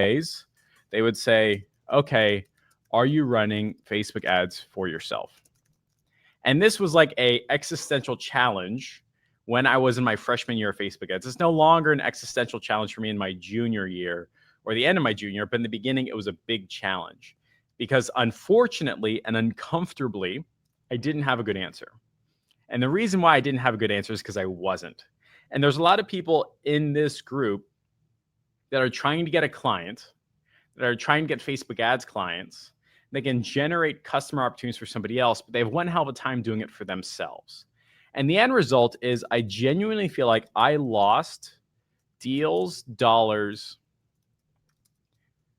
ways, they would say, okay, are you running Facebook ads for yourself? And this was like a existential challenge when I was in my freshman year of Facebook ads. It's no longer an existential challenge for me in my junior year or the end of my junior year, but in the beginning, it was a big challenge because unfortunately and uncomfortably, I didn't have a good answer. And the reason why I didn't have a good answer is because I wasn't. And there's a lot of people in this group that are trying to get a client, that are trying to get Facebook ads clients. They can generate customer opportunities for somebody else, but they have one hell of a time doing it for themselves. And the end result is I genuinely feel like I lost deals, dollars,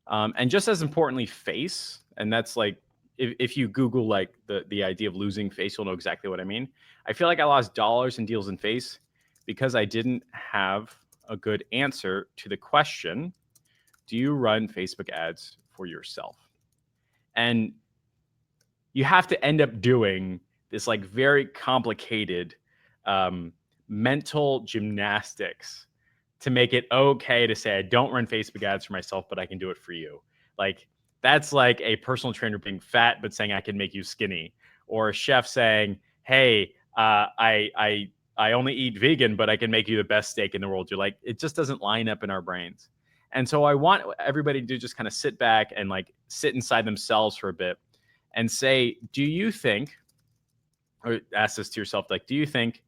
and just as importantly, face. And that's like, if you Google like the idea of losing face, you'll know exactly what I mean. I feel like I lost dollars and deals in face because I didn't have a good answer to the question, do you run Facebook ads for yourself? And you have to end up doing this like very complicated mental gymnastics to make it okay to say, I don't run Facebook ads for myself, but I can do it for you. Like that's like a personal trainer being fat, but saying I can make you skinny, or a chef saying, hey, I only eat vegan, but I can make you the best steak in the world. You're like, it just doesn't line up in our brains. And so I want everybody to just kind of sit back and like sit inside themselves for a bit and say, do you think, or ask this to yourself, like, do you think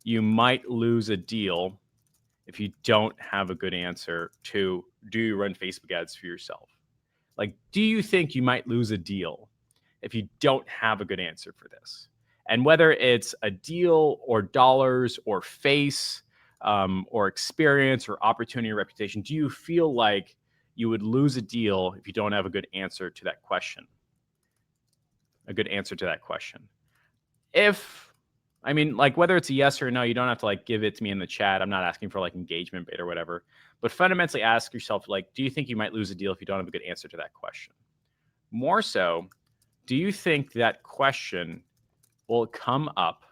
you might lose a deal if you don't have a good answer to, do you run Facebook ads for yourself? Like, do you think you might lose a deal if you don't have a good answer for this? And whether it's a deal or dollars or face or experience or opportunity or reputation, do you feel like you would lose a deal if you don't have a good answer to that question? A good answer to that question. I mean, like whether it's a yes or a no, you don't have to like give it to me in the chat. I'm not asking for like engagement bait or whatever, but fundamentally ask yourself, like, do you think you might lose a deal if you don't have a good answer to that question? More so, do you think that question will come up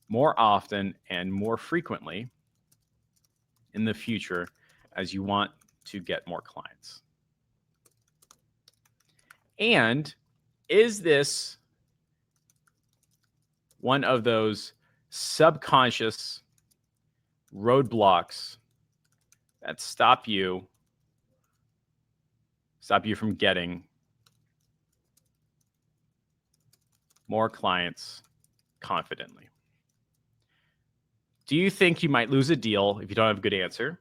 more often and more frequently in the future as you want to get more clients? And is this one of those subconscious roadblocks that stop you from getting more clients confidently? Do you think you might lose a deal if you don't have a good answer?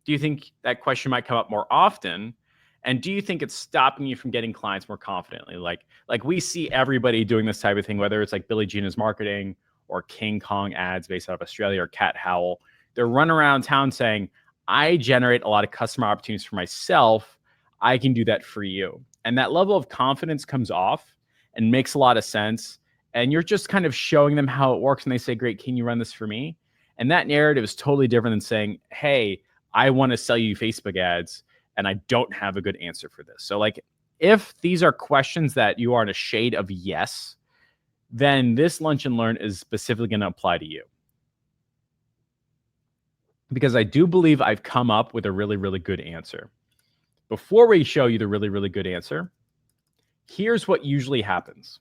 Do you think that question might come up more often? And do you think it's stopping you from getting clients more confidently? Like we see everybody doing this type of thing, whether it's like Billie Jean is marketing or King Kong ads based out of Australia or Cat Howell. They're running around town saying, I generate a lot of customer opportunities for myself. I can do that for you. And that level of confidence comes off and makes a lot of sense. And you're just kind of showing them how it works. And they say, great, can you run this for me? And that narrative is totally different than saying, hey, I want to sell you Facebook ads and I don't have a good answer for this. So like, if these are questions that you are in a shade of yes, then this Lunch and Learn is specifically going to apply to you. Because I do believe I've come up with a really, really good answer. Before we show you the really, really good answer, here's what usually happens.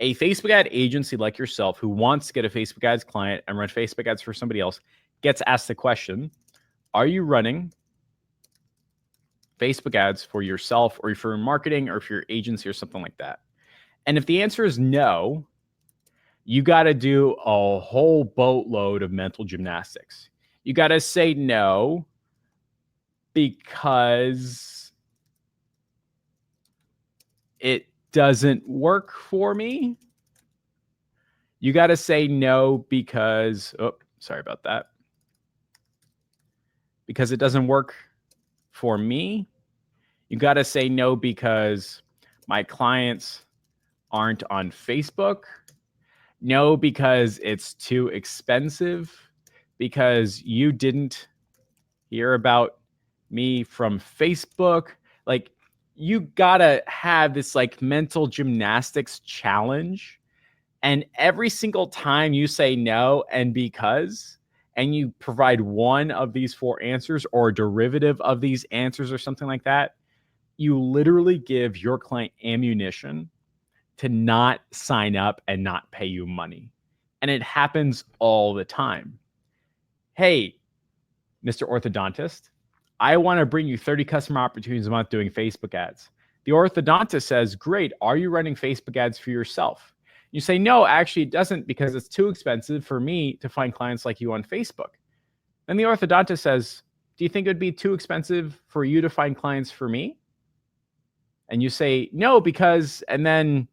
A Facebook ad agency like yourself who wants to get a Facebook ads client and run Facebook ads for somebody else gets asked the question, are you running Facebook ads for yourself or for marketing or for your agency or something like that? And if the answer is no, you got to do a whole boatload of mental gymnastics. You got to say no because it doesn't work for me. You got to say no because, sorry about that. Because it doesn't work for me. You got to say no because my clients aren't on Facebook. No, because it's too expensive. Because you didn't hear about me from Facebook. Like, you gotta have this like mental gymnastics challenge. And every single time you say no and because, and you provide one of these 4 answers or a derivative of these answers or something like that, you literally give your client ammunition to not sign up and not pay you money. And it happens all the time. Hey, Mr. Orthodontist, I want to bring you 30 customer opportunities a month doing Facebook ads. The orthodontist says, great, are you running Facebook ads for yourself? You say, no, actually it doesn't, because it's too expensive for me to find clients like you on Facebook. Then the orthodontist says, do you think it would be too expensive for you to find clients for me? And you say, no, because, and then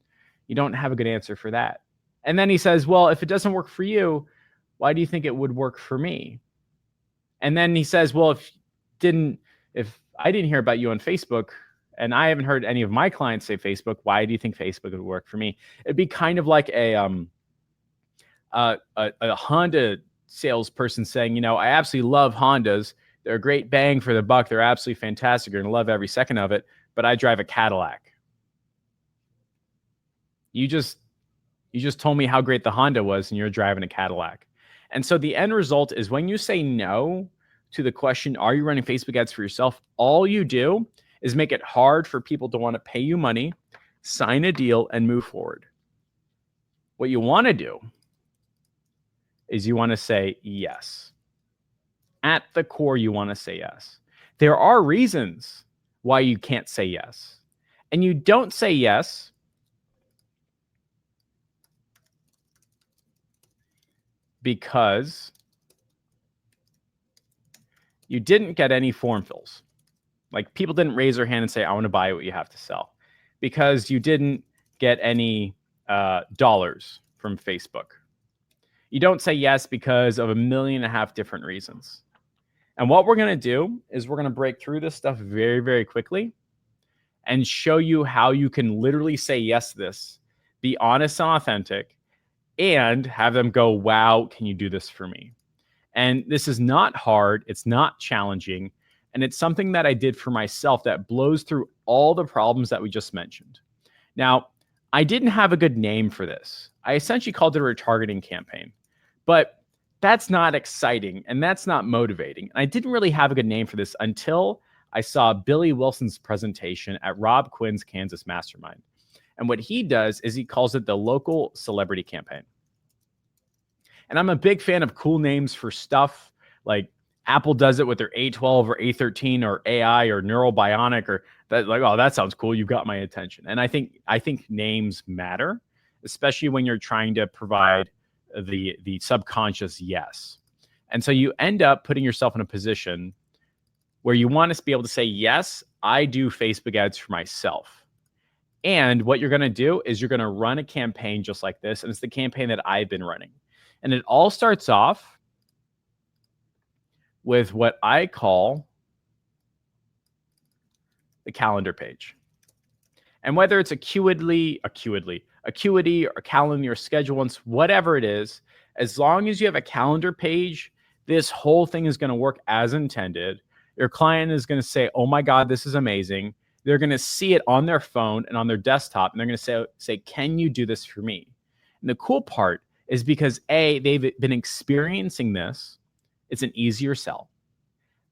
you don't have a good answer for that. And then he says, well, if it doesn't work for you, why do you think it would work for me? And then he says, well, if I didn't hear about you on Facebook and I haven't heard any of my clients say Facebook, why do you think Facebook would work for me? It'd be kind of like a Honda salesperson saying, you know, I absolutely love Hondas. They're a great bang for the buck. They're absolutely fantastic. You're going to love every second of it. But I drive a Cadillac. You just told me how great the Honda was and you're driving a Cadillac. And so the end result is when you say no to the question, are you running Facebook ads for yourself? All you do is make it hard for people to want to pay you money, sign a deal, and move forward. What you want to do is you want to say yes. At the core, you want to say yes. There are reasons why you can't say yes. And you don't say yes because you didn't get any form fills. Like people didn't raise their hand and say, I want to buy what you have to sell, because you didn't get any dollars from Facebook. You don't say yes because of 1.5 million different reasons. And what we're going to do is we're going to break through this stuff very, very quickly and show you how you can literally say yes to this, be honest and authentic, and have them go, wow, can you do this for me? And this is not hard. It's not challenging. And it's something that I did for myself that blows through all the problems that we just mentioned. Now, I didn't have a good name for this. I essentially called it a retargeting campaign, but that's not exciting and that's not motivating. And I didn't really have a good name for this until I saw Billy Wilson's presentation at Rob Quinn's Kansas Mastermind. And what he does is he calls it the local celebrity campaign. And I'm a big fan of cool names for stuff. Like Apple does it with their A12 or A13 or AI or Neurobionic or that. Like, oh, that sounds cool. You got my attention. And I think names matter, especially when you're trying to provide the subconscious yes. And so you end up putting yourself in a position where you want to be able to say, yes, I do Facebook ads for myself. And what you're going to do is you're going to run a campaign just like this. And it's the campaign that I've been running. And it all starts off with what I call the calendar page. And whether it's acuity or calendar or schedule once, whatever it is, as long as you have a calendar page, this whole thing is going to work as intended. Your client is going to say, oh my God, this is amazing. They're going to see it on their phone and on their desktop. And they're going to say, can you do this for me? And the cool part is because A, they've been experiencing this. It's an easier sell.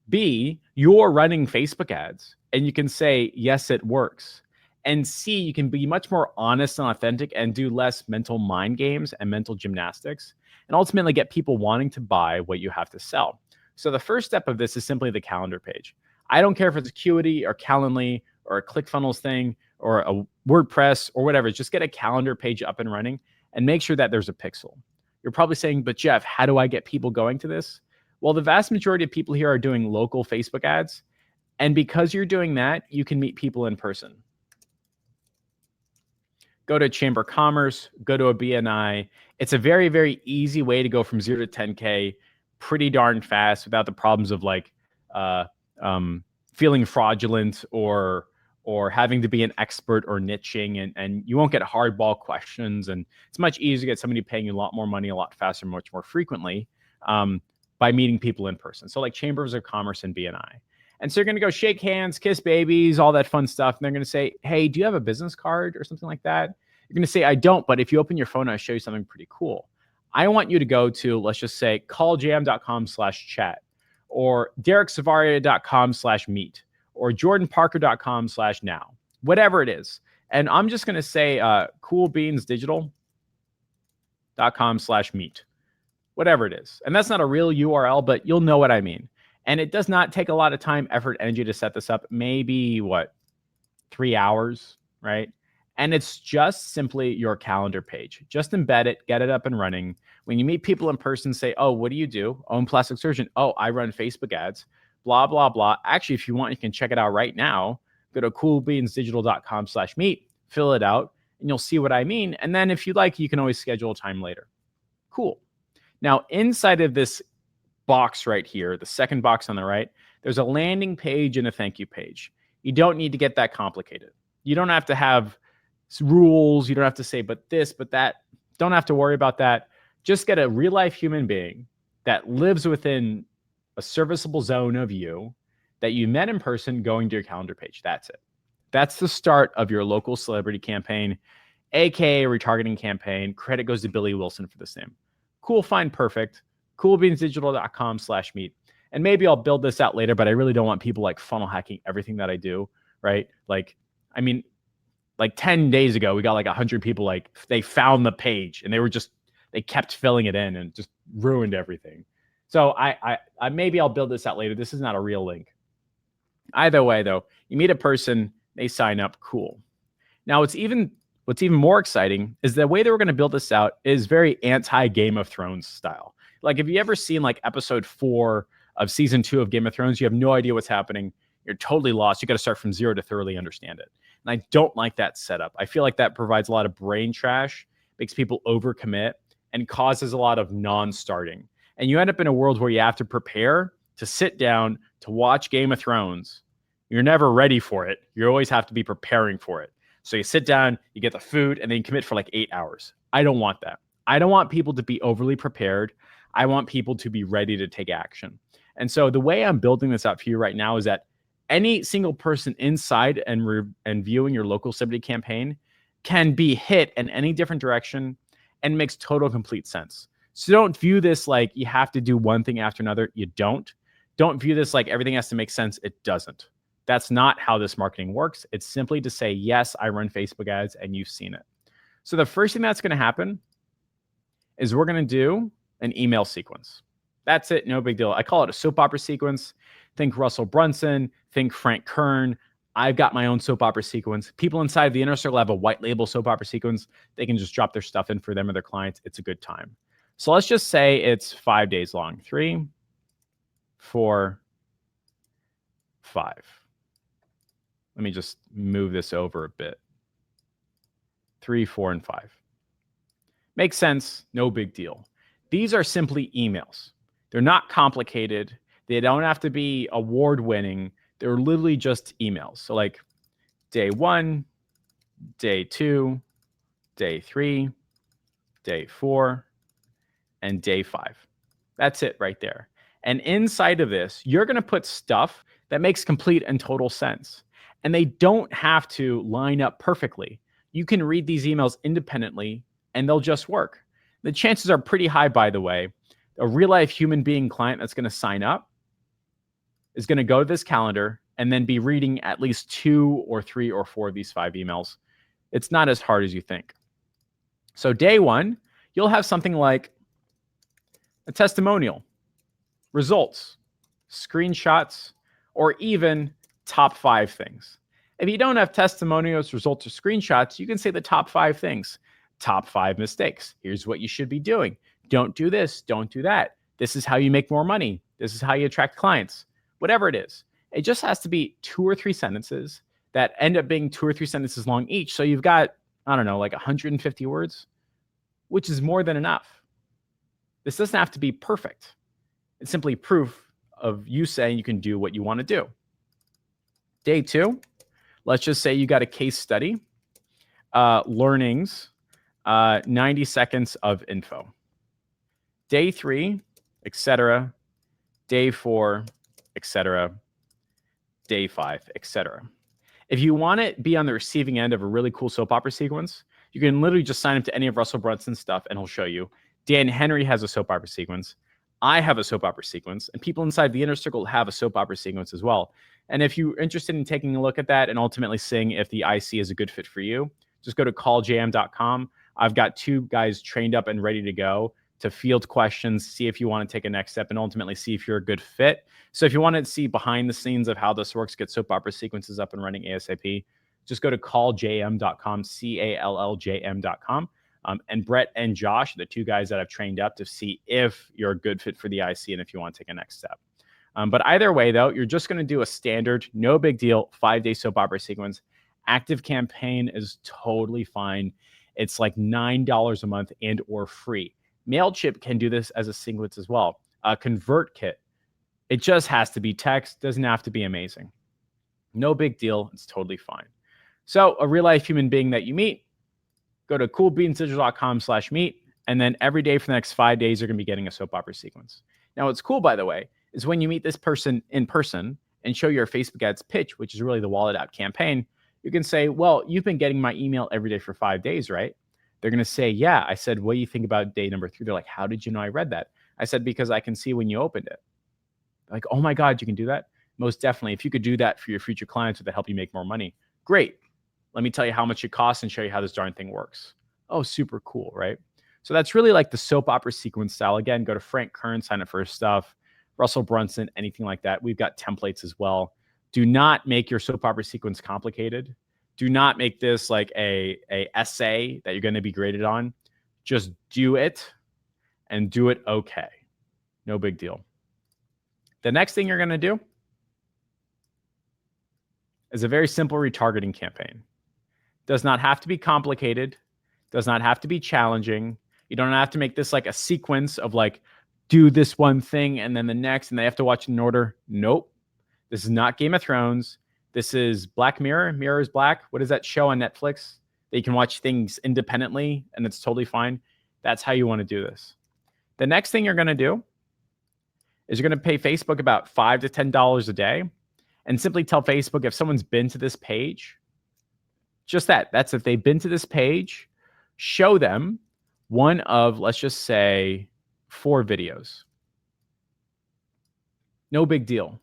B, you're running Facebook ads and you can say, yes, it works. And C, you can be much more honest and authentic and do less mental mind games and mental gymnastics and ultimately get people wanting to buy what you have to sell. So the first step of this is simply the calendar page. I don't care if it's Acuity or Calendly or a ClickFunnels thing or a WordPress or whatever. Just get a calendar page up and running and make sure that there's a pixel. You're probably saying, but Jeff, how do I get people going to this? Well, the vast majority of people here are doing local Facebook ads. And because you're doing that, you can meet people in person. Go to Chamber of Commerce, go to a BNI. It's a very, very easy way to go from 0 to 10K pretty darn fast without the problems of like feeling fraudulent or having to be an expert or niching, and you won't get hardball questions. And it's much easier to get somebody paying you a lot more money, a lot faster, much more frequently by meeting people in person. So like Chambers of Commerce and BNI. And so you're going to go shake hands, kiss babies, all that fun stuff. And they're going to say, hey, do you have a business card or something like that? You're going to say, I don't, but if you open your phone, I'll show you something pretty cool. I want you to go to, let's just say, calljam.com/chat or dereksavaria.com/meet or jordanparker.com/now, whatever it is. And I'm just going to say coolbeansdigital.com/meet, whatever it is. And that's not a real URL, but you'll know what I mean. And it does not take a lot of time, effort, energy to set this up. Maybe 3 hours, right? And it's just simply your calendar page. Just embed it, get it up and running. When you meet people in person, say, oh, what do you do? Oh, I'm a plastic surgeon. Oh, I run Facebook ads, blah, blah, blah. Actually, if you want, you can check it out right now. Go to coolbeansdigital.com/meet, fill it out, and you'll see what I mean. And then if you'd like, you can always schedule a time later. Cool. Now, inside of this box right here, the second box on the right, there's a landing page and a thank you page. You don't need to get that complicated. You don't have to have rules. You don't have to say, but this, but that. Don't have to worry about that. Just get a real life human being that lives within a serviceable zone of you that you met in person going to your calendar page. That's it. That's the start of your local celebrity campaign, aka retargeting campaign. Credit goes to Billy Wilson for this name. Cool, fine, perfect. coolbeansdigital.com/meet. And maybe I'll build this out later, but I really don't want people funnel hacking everything that I do, right? Like 10 days ago, we got 100 people, they found the page and they kept filling it in and just ruined everything. So I maybe I'll build this out later. This is not a real link. Either way, though, you meet a person, they sign up, cool. Now, what's even more exciting is the way that we're going to build this out is very anti-Game of Thrones style. If you ever seen episode 4 of season 2 of Game of Thrones, you have no idea what's happening. You're totally lost. You got to start from zero to thoroughly understand it. And I don't like that setup. I feel like that provides a lot of brain trash, makes people overcommit, and causes a lot of non-starting. And you end up in a world where you have to prepare to sit down to watch Game of Thrones. You're never ready for it. You always have to be preparing for it. So you sit down, you get the food, and then you commit for 8 hours. I don't want that. I don't want people to be overly prepared. I want people to be ready to take action. And so the way I'm building this out for you right now is that any single person inside and viewing your local celebrity campaign can be hit in any different direction and makes total complete sense. So don't view this like you have to do one thing after another. You don't. Don't view this like everything has to make sense. It doesn't. That's not how this marketing works. It's simply to say, yes, I run Facebook ads and you've seen it. So the first thing that's going to happen is we're going to do an email sequence. That's it. No big deal. I call it a soap opera sequence. Think Russell Brunson. Think Frank Kern. I've got my own soap opera sequence. People inside of the inner circle have a white label soap opera sequence. They can just drop their stuff in for them or their clients. It's a good time. So let's just say it's 5 days long. 3, 4, 5. Let me just move this over a bit. 3, 4, and 5. Makes sense. No big deal. These are simply emails. They're not complicated. They don't have to be award-winning. They're literally just emails. So day 1, day 2, day 3, day 4, and day 5. That's it right there. And inside of this, you're going to put stuff that makes complete and total sense. And they don't have to line up perfectly. You can read these emails independently and they'll just work. The chances are pretty high, by the way. A real life human being client that's going to sign up is going to go to this calendar and then be reading at least 2 or 3 or 4 of these 5 emails. It's not as hard as you think. So day 1, you'll have something like a testimonial, results, screenshots, or even top 5 things. If you don't have testimonials, results, or screenshots, you can say the top 5 things. Top 5 mistakes. Here's what you should be doing. Don't do this. Don't do that. This is how you make more money. This is how you attract clients. Whatever it is. It just has to be 2 or 3 sentences that end up being 2 or 3 sentences long each. So you've got, 150 words, which is more than enough. This doesn't have to be perfect. It's simply proof of you saying you can do what you want to do. Day 2, let's just say you got a case study, learnings, 90 seconds of info. Day 3, etc. Day 4, etc. Day 5, etc. If you want to be on the receiving end of a really cool soap opera sequence, you can literally just sign up to any of Russell Brunson's stuff and he'll show you. Dan Henry has a soap opera sequence. I have a soap opera sequence, and people inside the inner circle have a soap opera sequence as well. And if you're interested in taking a look at that and ultimately seeing if the IC is a good fit for you, just go to calljm.com. I've got 2 guys trained up and ready to go to field questions, see if you want to take a next step, and ultimately see if you're a good fit. So if you want to see behind the scenes of how this works, get soap opera sequences up and running ASAP, just go to calljm.com, calljm.com. And Brett and Josh are the 2 guys that I've trained up to see if you're a good fit for the IC and if you want to take a next step. But either way, though, you're just going to do a standard, no big deal, 5-day soap opera sequence. Active campaign is totally fine. It's like $9 a month and or free. MailChimp can do this as a sequence as well. ConvertKit, it just has to be text, doesn't have to be amazing. No big deal. It's totally fine. So a real life human being that you meet, go to coolbeansdigital.com/meet. And then every day for the next 5 days, you're going to be getting a soap opera sequence. Now, what's cool, by the way, is when you meet this person in person and show your Facebook ads pitch, which is really the wallet app campaign, you can say, well, you've been getting my email every day for 5 days, right? They're going to say, yeah. I said, what do you think about day number 3? They're like, how did you know I read that? I said, because I can see when you opened it. Like, oh my God, you can do that? Most definitely. If you could do that for your future clients, would that help you make more money? Great. Let me tell you how much it costs and show you how this darn thing works. Oh, super cool, right? So that's really like the soap opera sequence style. Again, go to Frank Kern, sign up for his stuff. Russell Brunson, anything like that. We've got templates as well. Do not make your soap opera sequence complicated. Do not make this like a essay that you're going to be graded on. Just do it and do it okay. No big deal. The next thing you're going to do is a very simple retargeting campaign. Does not have to be complicated. Does not have to be challenging. You don't have to make this like a sequence of like, do this one thing and then the next, and they have to watch it in order. Nope. This is not Game of Thrones. This is Black Mirror. Mirror is Black. What is that show on Netflix that you can watch things independently and it's totally fine? That's how you want to do this. The next thing you're going to do is you're going to pay Facebook about $5 to $10 a day and simply tell Facebook if someone's been to this page, just that. That's if they've been to this page, show them one of, let's just say, 4 videos. No big deal.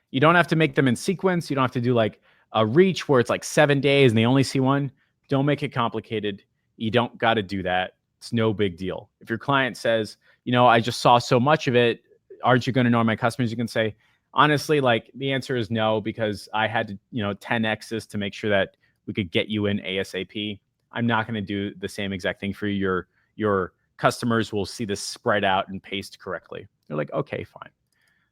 You don't have to make them in sequence. You don't have to do like a reach where it's like 7 days and they only see one. Don't make it complicated. You don't got to do that. It's no big deal. If your client says, you know, I just saw so much of it, aren't you going to ignore my customers? You can say, honestly, like the answer is no, because I had to, 10x this to make sure that we could get you in ASAP. I'm not going to do the same exact thing for you. Your customers will see this spread out and paced correctly. They're like, okay, fine.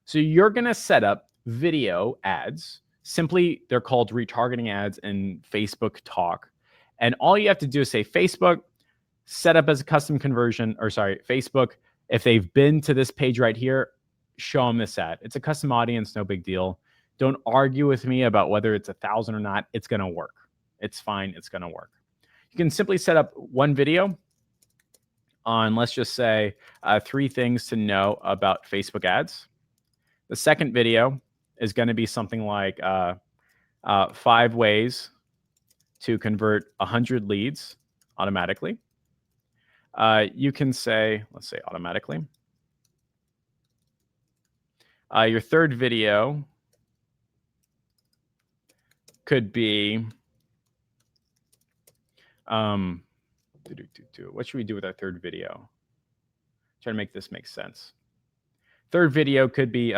So you're going to set up video ads. Simply, they're called retargeting ads in Facebook Talk. And all you have to do is say, Facebook, set up as a custom conversion, Facebook, if they've been to this page right here, show them this ad. It's a custom audience, no big deal. Don't argue with me about whether it's 1,000 or not. It's going to work. It's fine. It's going to work. You can simply set up one video on, let's just say, 3 things to know about Facebook ads. The second video is going to be something like 5 ways to convert 100 leads automatically. You can say, let's say automatically. Your third video could be, what should we do with our third video? Try to make this make sense. Third video could be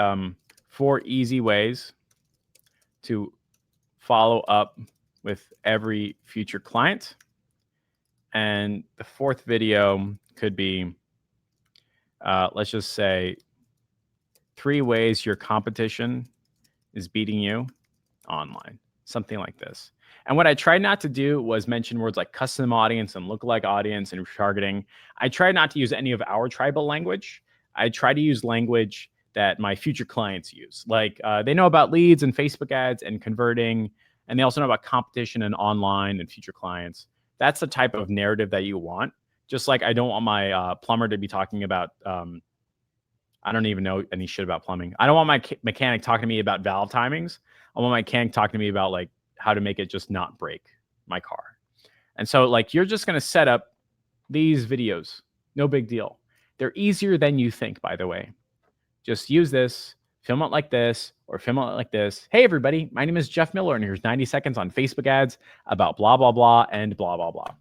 4 easy ways to follow up with every future client. And the fourth video could be, let's just say, 3 ways your competition is beating you online. Something like this. And what I tried not to do was mention words like custom audience and lookalike audience and retargeting. I tried not to use any of our tribal language. I try to use language that my future clients use. Like they know about leads and Facebook ads and converting, and they also know about competition and online and future clients. That's the type of narrative that you want. Just like I don't want my plumber to be talking about, I don't even know any shit about plumbing. I don't want my mechanic talking to me about valve timings. I want my mechanic talking to me about like how to make it just not break my car. And so like you're just going to set up these videos. No big deal. They're easier than you think, by the way. Just use this, film it like this, or film it like this. Hey, everybody, my name is Jeff Miller, and here's 90 seconds on Facebook ads about blah, blah, blah, and blah, blah, blah.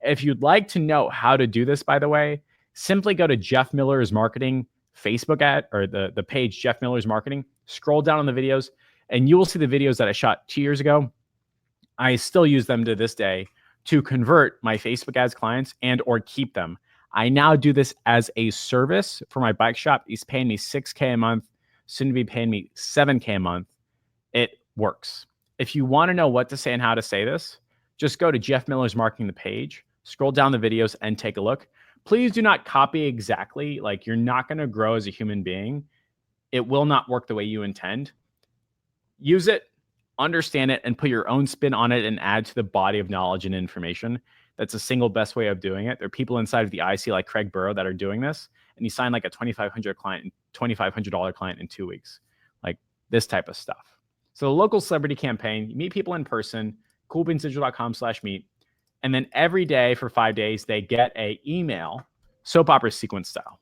If you'd like to know how to do this, by the way, simply go to Jeff Miller's Marketing Facebook ad, or the page Jeff Miller's Marketing, scroll down on the videos, and you will see the videos that I shot 2 years ago. I still use them to this day to convert my Facebook ads clients and or keep them. I now do this as a service for my bike shop. He's paying me $6K a month, soon to be paying me $7K a month. It works. If you want to know what to say and how to say this, just go to Jeff Miller's Marketing the page, scroll down the videos and take a look. Please do not copy exactly. Like, you're not going to grow as a human being. It will not work the way you intend. Use it, understand it, and put your own spin on it and add to the body of knowledge and information. That's the single best way of doing it. There are people inside of the IC like Craig Burrow that are doing this, and he signed like a $2,500 client in 2 weeks, like this type of stuff. So the local celebrity campaign, you meet people in person, coolbeansdigital.com/meet, and then every day for 5 days, they get a email, soap opera sequence style.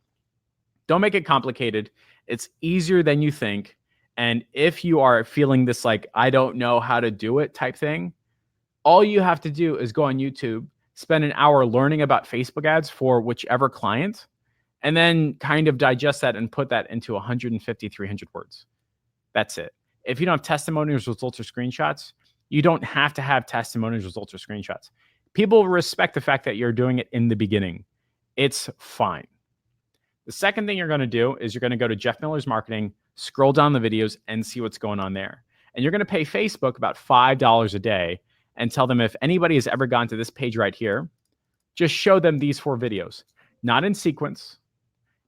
Don't make it complicated. It's easier than you think. And if you are feeling this like, I don't know how to do it type thing, all you have to do is go on YouTube, spend an hour learning about Facebook ads for whichever client, and then kind of digest that and put that into 150, 300 words. That's it. If you don't have testimonials, results, or screenshots, you don't have to have testimonials, results, or screenshots. People respect the fact that you're doing it in the beginning. It's fine. The second thing you're going to do is you're going to go to Jeff Miller's Marketing, scroll down the videos, and see what's going on there. And you're going to pay Facebook about $5 a day and tell them if anybody has ever gone to this page right here, just show them these 4 videos. Not in sequence,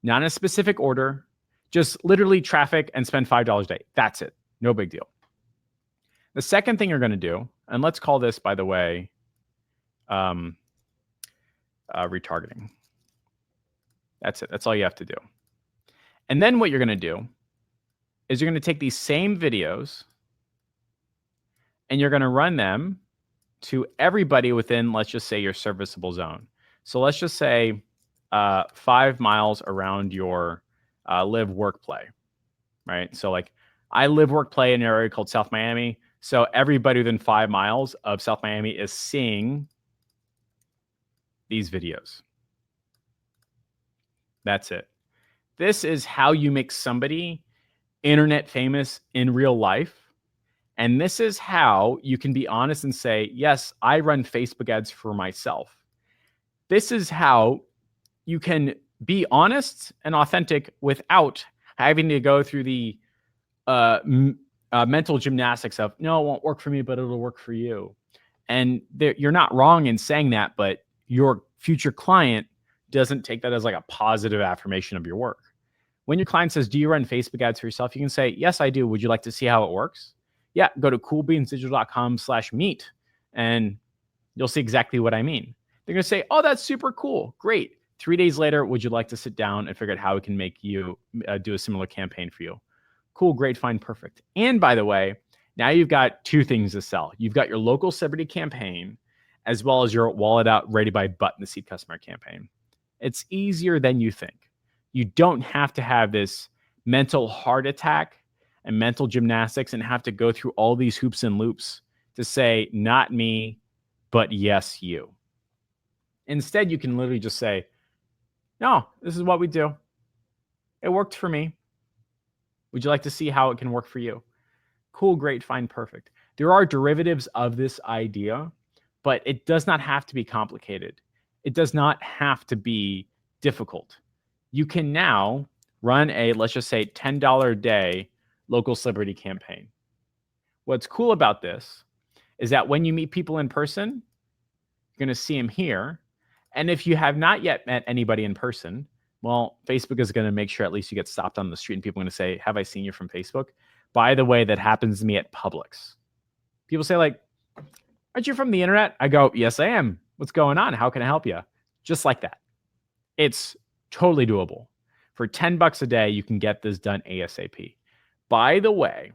not in a specific order, just literally traffic, and spend $5 a day. That's it. No big deal. The second thing you're going to do, and let's call this, by the way, retargeting. That's it. That's all you have to do. And then what you're going to do is you're going to take these same videos and you're going to run them to everybody within, let's just say, your serviceable zone. So let's just say 5 miles around your live, work, play, right? So like, I live, work, play in an area called South Miami. So everybody within 5 miles of South Miami is seeing these videos. That's it. This is how you make somebody internet famous in real life. And this is how you can be honest and say, yes, I run Facebook ads for myself. This is how you can be honest and authentic without having to go through the mental gymnastics of, no, it won't work for me, but it'll work for you. And you're not wrong in saying that, but your future client doesn't take that as like a positive affirmation of your work. When your client says, do you run Facebook ads for yourself? You can say, yes, I do. Would you like to see how it works? Yeah, go to coolbeansdigital.com/meet and you'll see exactly what I mean. They're going to say, oh, that's super cool. Great. 3 days later, would you like to sit down and figure out how we can make you do a similar campaign for you? Cool, great, fine, perfect. And by the way, now you've got 2 things to sell. You've got your local celebrity campaign, as well as your wallet out, ready by butt in the seat customer campaign. It's easier than you think. You don't have to have this mental heart attack and mental gymnastics and have to go through all these hoops and loops to say, not me, but yes, you. Instead, you can literally just say, no, this is what we do. It worked for me. Would you like to see how it can work for you? Cool, great, fine, perfect. There are derivatives of this idea, but it does not have to be complicated. It does not have to be difficult. You can now run a, let's just say, $10 a day local celebrity campaign. What's cool about this is that when you meet people in person, you're going to see them here. And if you have not yet met anybody in person, well, Facebook is going to make sure at least you get stopped on the street and people are going to say, have I seen you from Facebook? By the way, that happens to me at Publix. People say like, aren't you from the internet? I go, yes, I am. What's going on? How can I help you? Just like that. It's totally doable. For $10 a day, you can get this done ASAP. By the way,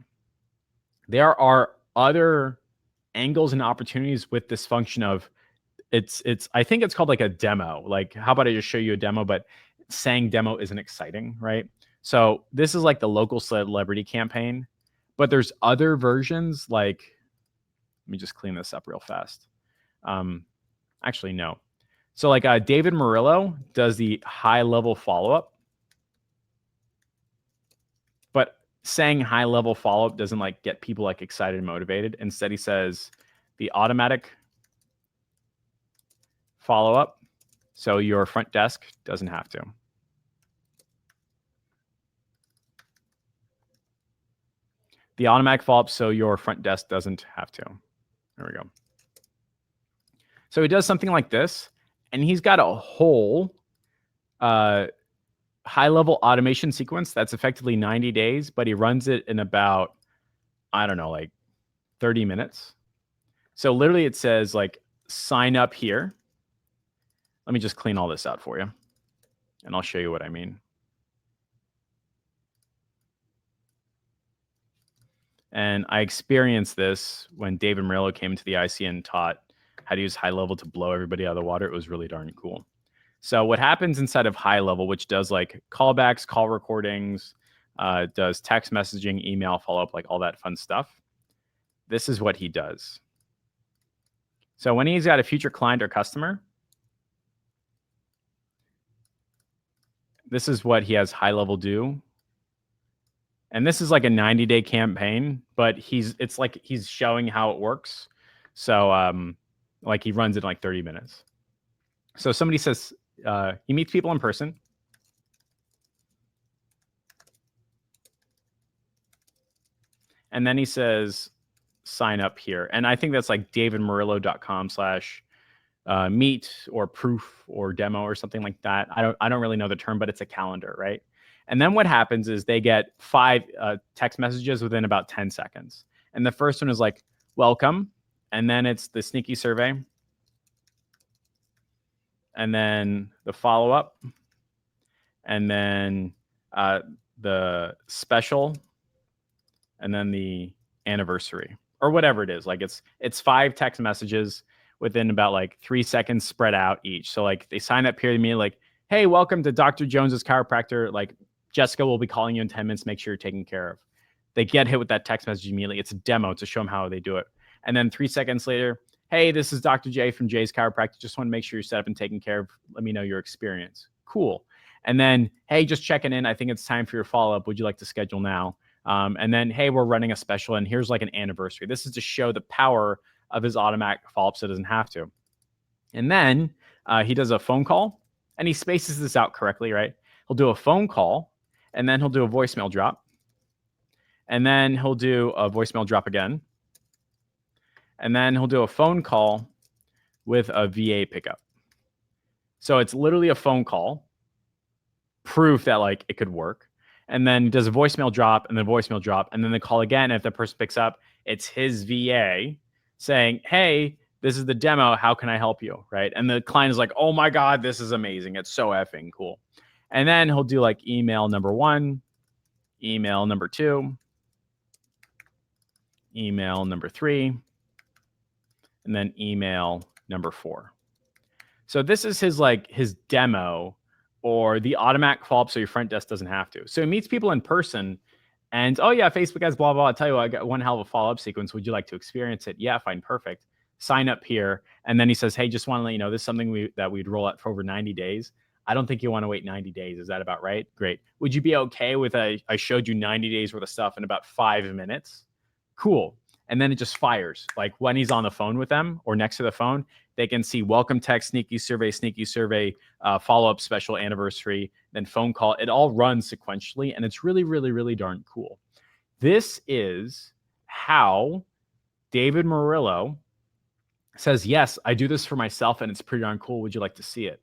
there are other angles and opportunities with this function of I think it's called like a demo. Like, how about I just show you a demo, but saying demo isn't exciting, right? So this is like the local celebrity campaign, but there's other versions. Like, let me just clean this up real fast. Actually, no. So like David Murillo does the high level follow up, but saying high level follow up doesn't like get people like excited and motivated. Instead, he says the automatic follow up, so your front desk doesn't have to. The automatic follow up, so your front desk doesn't have to. There we go. So he does something like this, and he's got a whole high-level automation sequence that's effectively 90 days, but he runs it in about, I don't know, like 30 minutes. So literally it says like, sign up here. Let me just clean all this out for you, and I'll show you what I mean. And I experienced this when David Murillo came into the IC and taught how to use high level to blow everybody out of the water. It was really darn cool. So what happens inside of high level, which does like callbacks, call recordings, does text messaging, email follow-up, like all that fun stuff. This is what he does. So when he's got a future client or customer, this is what he has high level do. And this is like a 90-day campaign, but it's like he's showing how it works. So like he runs it in like 30 minutes. So somebody says he meets people in person. And then he says, sign up here. And I think that's like davidmurillo.com/meet or proof or demo or something like that. I don't really know the term, but it's a calendar, right? And then what happens is they get 5 text messages within about 10 seconds. And the first one is like, welcome. And then it's the sneaky survey. And then the follow-up. And then the special. And then the anniversary or whatever it is. Like it's 5 text messages within about like 3 seconds spread out each. So like they sign up here to me like, hey, welcome to Dr. Jones's chiropractor. Like Jessica will be calling you in 10 minutes. Make sure you're taken care of. They get hit with that text message immediately. It's a demo to show them how they do it. And then 3 seconds later, hey, this is Dr. J from Jay's Chiropractic. Just want to make sure you're set up and taken care of. Let me know your experience. Cool. And then, hey, just checking in. I think it's time for your follow-up. Would you like to schedule now? And then, hey, we're running a special, and here's like an anniversary. This is to show the power of his automatic follow-up so it doesn't have to. And then he does a phone call, and he spaces this out correctly, right? He'll do a phone call, and then he'll do a voicemail drop. And then he'll do a voicemail drop again. And then he'll do a phone call with a VA pickup. So it's literally a phone call, proof that like it could work. And then does a voicemail drop and then voicemail drop. And then they call again. And if the person picks up, it's his VA saying, hey, this is the demo. How can I help you? Right. And the client is like, oh my God, this is amazing. It's so effing cool. And then he'll do like email number 1, email number 2, email number 3, and then email number 4. So this is his demo or the automatic follow-up so your front desk doesn't have to. So he meets people in person and, oh yeah, Facebook has blah, blah. I'll tell you what, I got one hell of a follow-up sequence. Would you like to experience it? Yeah, fine, perfect. Sign up here. And then he says, hey, just want to let you know, this is something that we'd roll out for over 90 days. I don't think you want to wait 90 days. Is that about right? Great. Would you be okay with I showed you 90 days worth of stuff in about 5 minutes? Cool. And then it just fires. Like when he's on the phone with them or next to the phone, they can see welcome text, sneaky survey, follow-up special anniversary, then phone call. It all runs sequentially, and it's really, really, really darn cool. This is how David Murillo says, yes, I do this for myself, and it's pretty darn cool. Would you like to see it?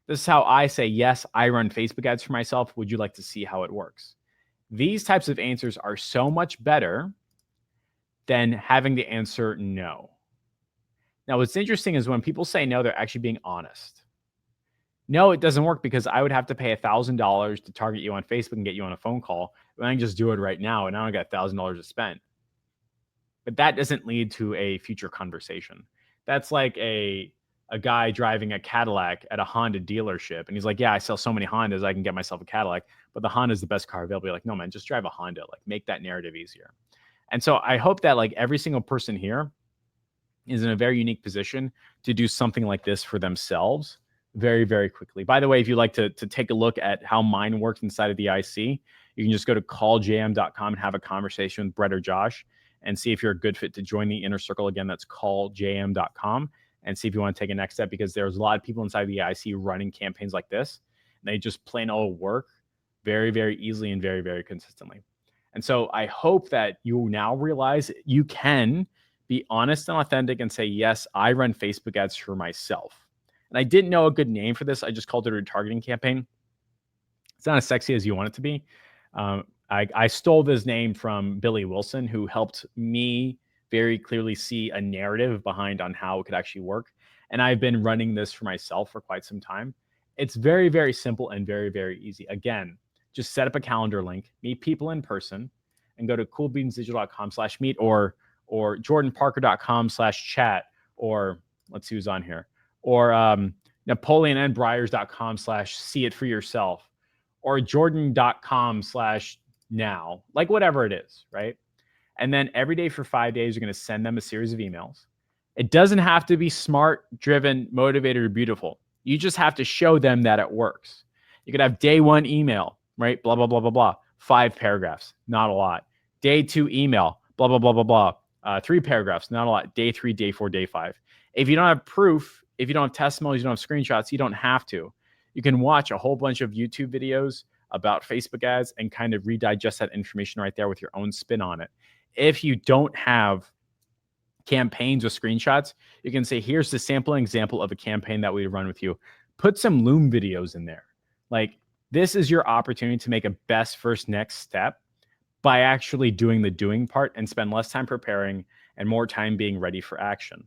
This is how I say, yes, I run Facebook ads for myself. Would you like to see how it works? These types of answers are so much better than having to answer no. Now, what's interesting is when people say no, they're actually being honest. No, it doesn't work because I would have to pay $1,000 to target you on Facebook and get you on a phone call. But I can just do it right now, and I don't got $1,000 to spend. But that doesn't lead to a future conversation. That's like a a guy driving a Cadillac at a Honda dealership, and he's like, "Yeah, I sell so many Hondas, I can get myself a Cadillac, but the Honda is the best car available." You're like, "No, man, just drive a Honda. Like, make that narrative easier." And so I hope that like every single person here is in a very unique position to do something like this for themselves very, very quickly. By the way, if you'd like to take a look at how mine works inside of the IC, you can just go to calljm.com and have a conversation with Brett or Josh and see if you're a good fit to join the inner circle. Again, that's calljm.com, and see if you want to take a next step, because there's a lot of people inside the IC running campaigns like this. And they just plain old work very, very easily and very, very consistently. And so I hope that you now realize you can be honest and authentic and say, yes, I run Facebook ads for myself. And I didn't know a good name for this. I just called it a retargeting campaign. It's not as sexy as you want it to be. I stole this name from Billy Wilson, who helped me very clearly see a narrative behind on how it could actually work. And I've been running this for myself for quite some time. It's very, very simple and very, very easy. Again, just set up a calendar link, meet people in person, and go to coolbeansdigital.com/meet or jordanparker.com/chat, or let's see who's on here, or napoleonnbriers.com/see it for yourself, or jordan.com/now, like whatever it is, right? And then every day for 5 days, you're going to send them a series of emails. It doesn't have to be smart, driven, motivated, or beautiful. You just have to show them that it works. You could have day 1 email, right? Blah, blah, blah, blah, blah. 5 paragraphs, not a lot. Day 2 email, blah, blah, blah, blah, blah. 3 paragraphs, not a lot. Day 3, day 4, day 5. If you don't have proof, if you don't have testimonials, you don't have screenshots, you don't have to. You can watch a whole bunch of YouTube videos about Facebook ads and kind of redigest that information right there with your own spin on it. If you don't have campaigns with screenshots, you can say, here's the sample example of a campaign that we run with you. Put some Loom videos in there. Like, this is your opportunity to make a best first next step by actually doing the doing part and spend less time preparing and more time being ready for action.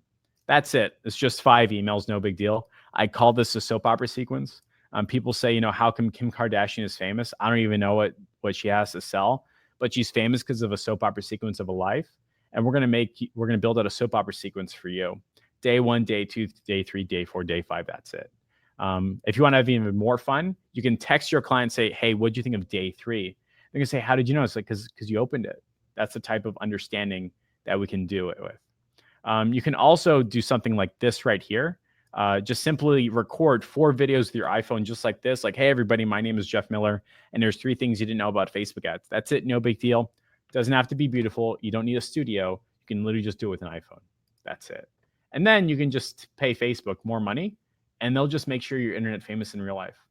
That's it. It's just 5 emails, no big deal. I call this a soap opera sequence. People say, you know, how come Kim Kardashian is famous? I don't even know what she has to sell, but she's famous because of a soap opera sequence of a life. And we're going to build out a soap opera sequence for you. Day 1, day 2, day 3, day 4, day 5. That's it. If you want to have even more fun, you can text your client and say, hey, what do you think of day 3? They're going to say, how did you know? It's like, because you opened it. That's the type of understanding that we can do it with. You can also do something like this right here. Just simply record 4 videos with your iPhone, just like this. Like, hey, everybody, my name is Jeff Miller, and there's 3 things you didn't know about Facebook ads. That's it. No big deal. Doesn't have to be beautiful. You don't need a studio. You can literally just do it with an iPhone. That's it. And then you can just pay Facebook more money, and they'll just make sure you're internet famous in real life.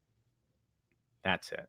That's it.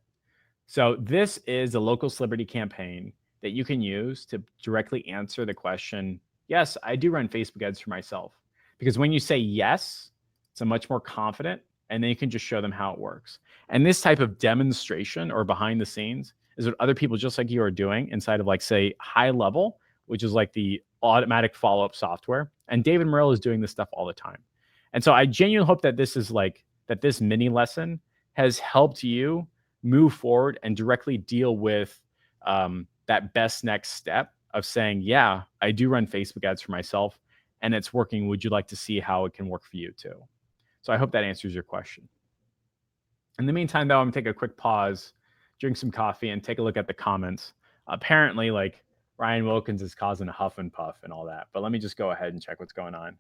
So this is a local celebrity campaign that you can use to directly answer the question, yes, I do run Facebook ads for myself. Because when you say yes, it's a much more confident, and then you can just show them how it works. And this type of demonstration or behind the scenes is what other people just like you are doing inside of, like, say, High Level, which is like the automatic follow-up software. And David Morrell is doing this stuff all the time. And so I genuinely hope that this mini lesson has helped you move forward and directly deal with that best next step of saying, yeah, I do run Facebook ads for myself and it's working. Would you like to see how it can work for you too? So I hope that answers your question. In the meantime, though, I'm gonna take a quick pause, drink some coffee, and take a look at the comments. Apparently, like, Ryan Wilkins is causing a huff and puff and all that, but let me just go ahead and check what's going on.